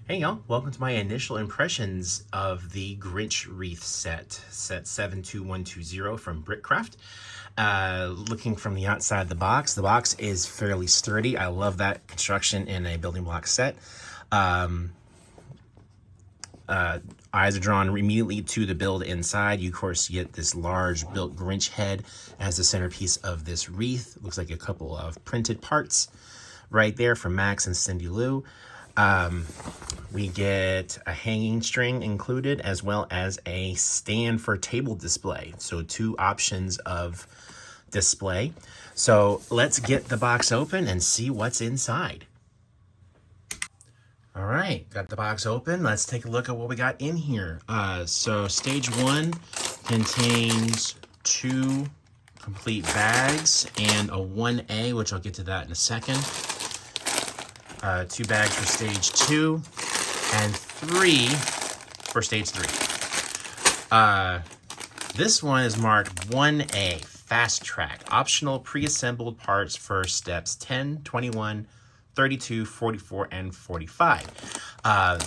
Hey y'all, welcome to my initial impressions of the Grinch Wreath set 72120 from Brickcraft. Looking from the outside of the box is fairly sturdy. I love that construction in a building block set. Eyes are drawn immediately to the build inside. You, of course, get this large built Grinch head as the centerpiece of this wreath. It looks like a couple of printed parts right there from Max and Cindy Lou. We get a hanging string included, as well as a stand for table display. So 2 options of display. So let's get the box open and see what's inside. All right, got the box open. Let's take a look at what we got in here. So stage 1 contains 2 complete bags and a 1A, which I'll get to that in a second. 2 bags for stage 2 and 3 for stage 3. This one is marked 1A, fast track, optional pre-assembled parts for steps 10, 21, 32, 44, and 45.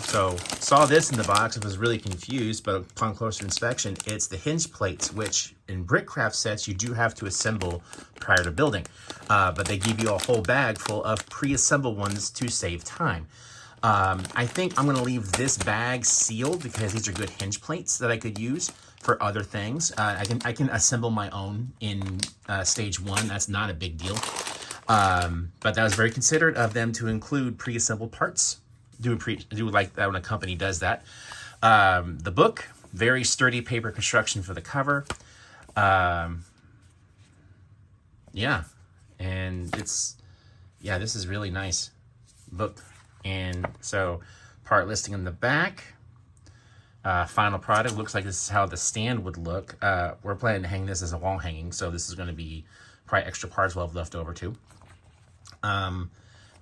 So saw this in the box and was really confused, but upon closer inspection, it's the hinge plates, which in Brickcraft sets you do have to assemble prior to building. But they give you a whole bag full of pre-assembled ones to save time. I think I'm gonna leave this bag sealed because these are good hinge plates that I could use for other things. I can assemble my own in stage 1. That's not a big deal. But that was very considerate of them to include pre-assembled parts. Do like that when a company does that. The book, very sturdy paper construction for the cover. Yeah, and this is really nice book. And so part listing in the back. Final product looks like this is how the stand would look. We're planning to hang this as a wall hanging, so this is going to be probably extra parts we'll have left over too.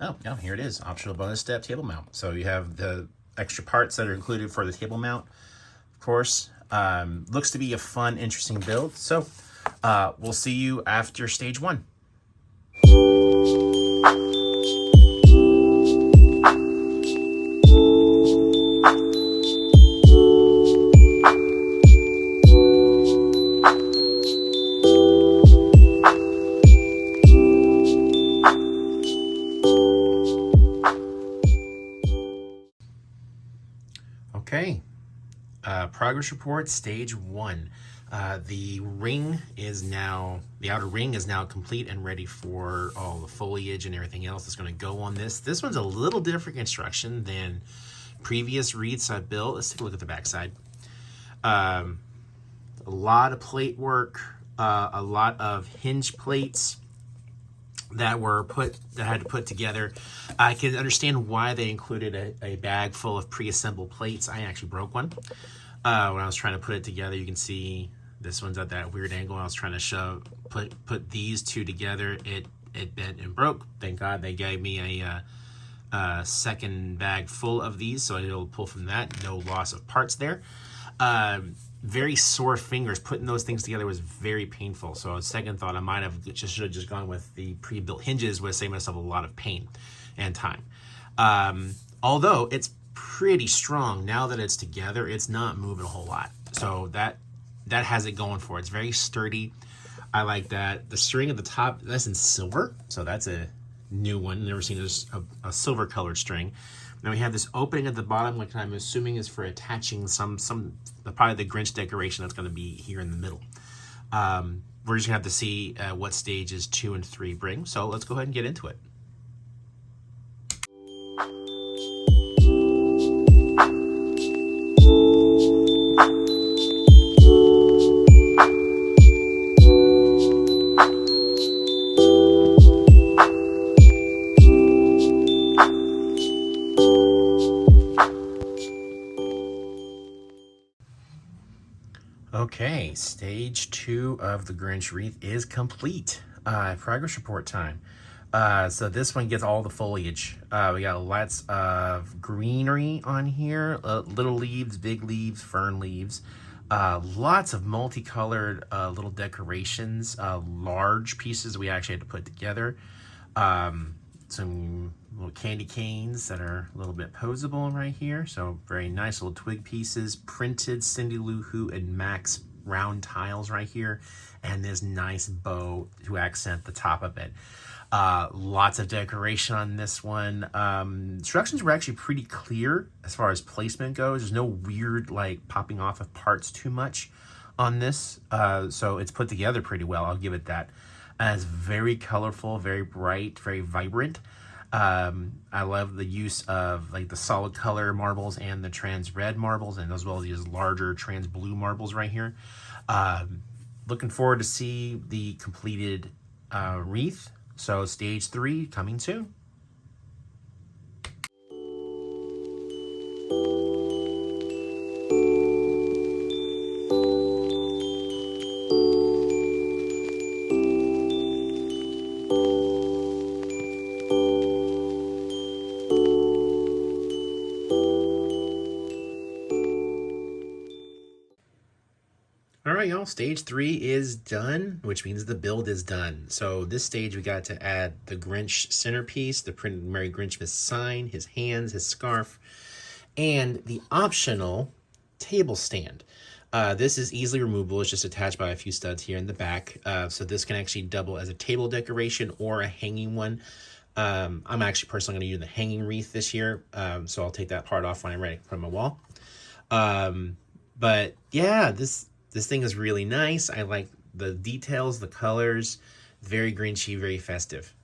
Oh, yeah, here it is. Optional bonus step table mount. So you have the extra parts that are included for the table mount, of course. Looks to be a fun, interesting build. So we'll see you after stage 1. Okay, progress report, stage 1. The outer ring is now complete and ready for all the foliage and everything else that's going to go on this. This one's a little different construction than previous wreaths I've built. Let's take a look at the backside. A lot of plate work, a lot of hinge plates that had to put together. I can understand why they included a bag full of pre-assembled plates. I actually broke one when I was trying to put it together. You can see this one's at that weird angle. I was trying to put these 2 together. It bent and broke. Thank God they gave me a second bag full of these, so it'll pull from that. No loss of parts there. Very sore fingers. Putting those things together was very painful. So on second thought, I might have should have just gone with the pre-built hinges, would save myself a lot of pain and time. Although it's pretty strong now that it's together, it's not moving a whole lot. So that has it going for it. It's very sturdy. I like that. The string at the top, that's in silver, so that's a new one. Never seen a silver colored string. Now we have this opening at the bottom, which I'm assuming is for attaching probably the Grinch decoration that's going to be here in the middle. We're just going to have to see what stages 2 and 3 bring. So let's go ahead and get into it. Okay, stage 2 of the Grinch Wreath is complete. Progress report time. So this one gets all the foliage. We got lots of greenery on here, little leaves, big leaves, fern leaves. Lots of multicolored little decorations, large pieces we actually had to put together. some little candy canes that are a little bit posable right here. So very nice little twig pieces, printed Cindy Lou Who and Max round tiles right here, and this nice bow to accent the top of it. Lots of decoration on this one. Instructions were actually pretty clear as far as placement goes. There's no weird like popping off of parts too much on this. So it's put together pretty well, I'll give it that. It's very colorful, very bright, very vibrant. I love the use of like the solid color marbles and the trans red marbles, and as well as these larger trans blue marbles right here. Looking forward to see the completed wreath. So stage 3 coming soon. All right, y'all, stage 3 is done, which means the build is done. So this stage, we got to add the Grinch centerpiece, the printed Merry Grinchmas sign, his hands, his scarf, and the optional table stand. This is easily removable. It's just attached by a few studs here in the back. So this can actually double as a table decoration or a hanging one. I'm actually personally going to use the hanging wreath this year, so I'll take that part off when I'm ready to put on my wall. But yeah, this thing is really nice. I like the details, the colors, very Grinchy, very festive.